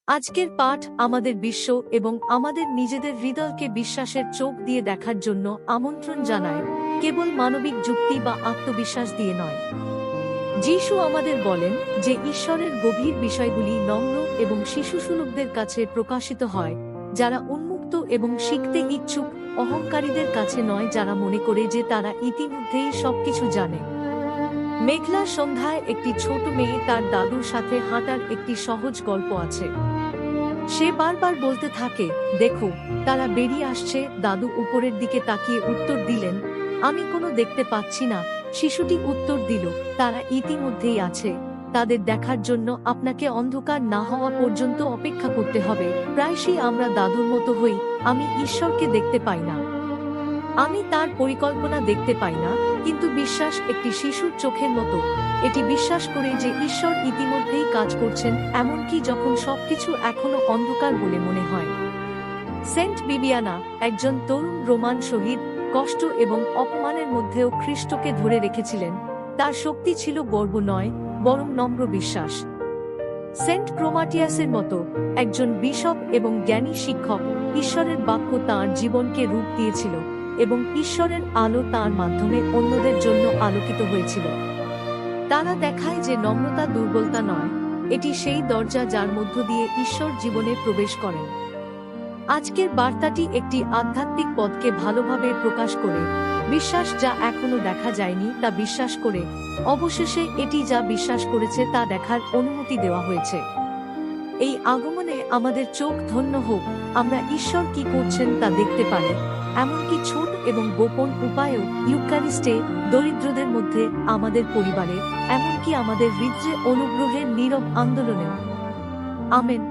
আজকের পাঠ আমাদের বিশ্ব এবং আমাদের নিজেদের হৃদয়কে বিশ্বাসের চোখ দিয়ে দেখার জন্য আমন্ত্রণ জানায়, কেবল মানবিক যুক্তি বা আত্মবিশ্বাস দিয়ে নয়। যিশু আমাদের বলেন যে ঈশ্বরের গভীর বিষয়গুলি নম্র এবং শিশুসুলভদের কাছে প্রকাশিত হয়, যারা উন্মুক্ত এবং শিখতে ইচ্ছুক, অহংকারীদের কাছে নয়, যারা মনে করে যে তারা ইতিমধ্যেই সবকিছু জানে। মেঘলা সন্ধ্যায় একটি ছোট মেয়ে তার দাদুর সাথে হাঁটার একটি সহজ গল্প আছে। সে বারবার বলতে থাকে, দেখো, তারা বেরিয়ে আসছে। দাদু উপরের দিকে তাকিয়ে উত্তর দিলেন, আমি কোনো দেখতে পাচ্ছি না। শিশুটি উত্তর দিল, তারা ইতিমধ্যেই আছে। তাদের দেখার জন্য আপনাকে অন্ধকার না হওয়া পর্যন্ত অপেক্ষা করতে হবে। প্রায়শই আমরা দাদুর মতো হই, আমি ঈশ্বরকে দেখতে পাই না, আমি তার পরিকল্পনা দেখতে পাই না। কিন্তু বিশ্বাস একটি শিশুর চোখের মতো, এটি বিশ্বাস করে যে ঈশ্বর ইতিমধ্যেই কাজ করছেন, এমনকি যখন সবকিছু এখনো অন্ধকার বলে মনে হয়। সেন্ট বিবিয়ানা, একজন তরুণ রোমান শহীদ, কষ্ট এবং অপমানের মধ্যেও খ্রিস্টকে ধরে রেখেছিলেন। তার শক্তি ছিল গর্ব নয়, বরং নম্র বিশ্বাস। সেন্ট ক্রোমাটিয়াসের মতো একজন বিশপ এবং জ্ঞানী শিক্ষক, ঈশ্বরের বাক্য তাঁর জীবনকে রূপ দিয়েছিল এবং ঈশ্বরের আলো তাঁর মাধ্যমে অন্যদের জন্য আলোকিত হয়েছিল। তারা দেখায় যে নম্রতা দুর্বলতা নয়, এটি সেই দরজা যার মধ্য দিয়ে ঈশ্বর জীবনে প্রবেশ করেন। আজকের বার্তাটি একটি আধ্যাত্মিক পথকে ভালোভাবে প্রকাশ করে, বিশ্বাস যা এখনো দেখা যায়নি তা বিশ্বাস করে, অবশেষে এটি যা বিশ্বাস করেছে তা দেখার অনুমতি দেওয়া হয়েছে। এই আগমনে আমাদের চোখ ধন্য হোক, আমরা ঈশ্বর কি করছেন তা দেখতে পারি, এমনকি ছোট এবং গোপন উপায়েও, ইউক্যারিস্টে, দরিদ্রদের মধ্যে, আমাদের পরিবারে, এমনকি আমাদের হৃদয়ে অনুগ্রহের নীরব আন্দোলনেও। আমেন।